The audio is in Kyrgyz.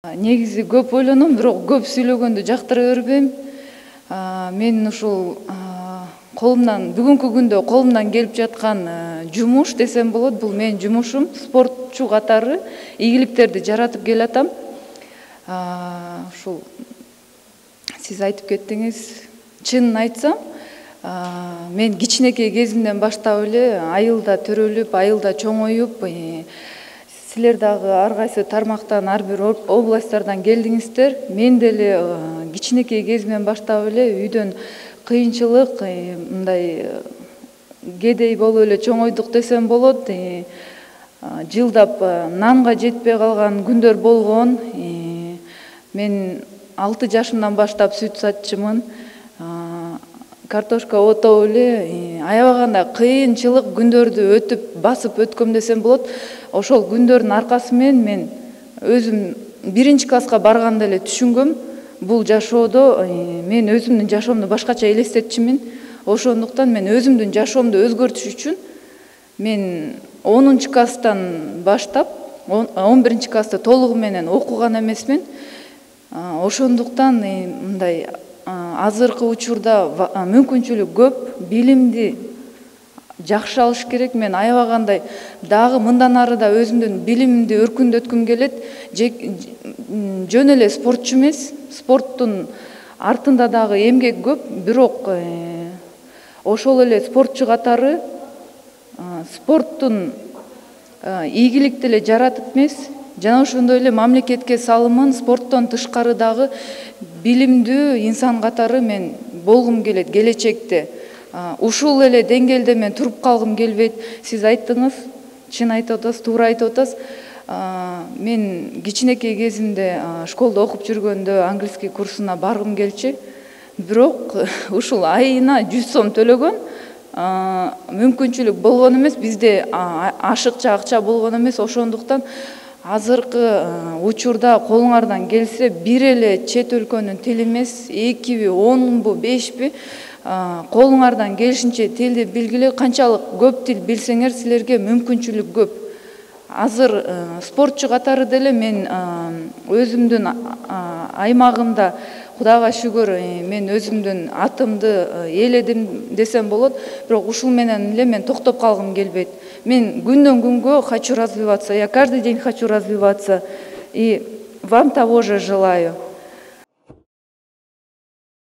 Негизи көп ойлоном, бирок көп сүйлөгөндү жактыра бербейм. Мен ушул бүгүнкү күндө колумдан келип жаткан жумуш десем болот. Бул менин жумушум. Спортчу катары ийгиликтерди жаратып келатам. Ушул сиз айтып кеттиңиз. Чынын айтсам, мен кичинекей кезимден баштап эле айылда төрөлүп, айылда чоңоюп, силер дагы ар кайсы тармактан, ар бир областтардан келдиңиздер. Мен деле кичинекей кезимден баштап эле үйдөн кыйынчылык, мындай кедей болуп эле чоңойдук десем болот. Жылдап нанга жетпей калган күндөр болгон. Мен 6 жашымдан баштап сүт сатчымын. Картошка отоп эле аябаганда кыйынчылык күндөрдү басып өткөм десем болот. Ошол күндөрдүн аркасы менен мен өзүм 1-класска барганда эле түшүнгөм. Бул жашоодо мен өзүмдүн жашоомду башкача элестетчимин. Ошондуктан мен өзүмдүн жашоомду өзгөртүш үчүн мен 10-класстан баштап 11-класста толугу менен окуган эмесмин. Ошондуктан мындай азыркы учурда мүмкүнчүлүк көп, билимди жакшы алыш керек. Мен аябагандай дагы мындан ары да өзүмдүн билимимди өркүндөткүм келет. Жөн эле спортчу эмес, спорттун артында дагы эмгек көп, бирок ошол эле спортчу катары спорттун ийгиликти эле жаратып эмес, жана ошондой эле мамлекетке салымын спорттон тышкары дагы билимдүү инсан катары мен болгум келет келечекте. Ушул эле деңгээлде мен туруп калгым келбейт. Сиз айттыңыз, чын айтып атасыз, туура айтып атасыз. Мен кичинекей кезимде школдо окуп жүргөндө английский курсуна баргым келчү. Бирок ушул айына 100 сом төлөгөн мүмкүнчүлүк болгон эмес, бизде ашыкча акча болгон эмес. Ошондуктан азыркы учурда колуңардан келсе бир эле чет өлкөнүн тили эмес, 2би, 10бу, 5би колуңардан келишинче тилди билгиле. Канчалык көп тил билсеңер, силерге мүмкүнчүлүк көп. Азыр спортчу катары деле мен өзүмдүн аймагымда Кудайга шүгүр мен өзүмдүн атымды ээледим десем болот. Бирок ушул менен эле мен токтоп калгым келбейт. Мен күндөн күнгө хочу развиваться. Я каждый день хочу развиваться. И вам того же желаю.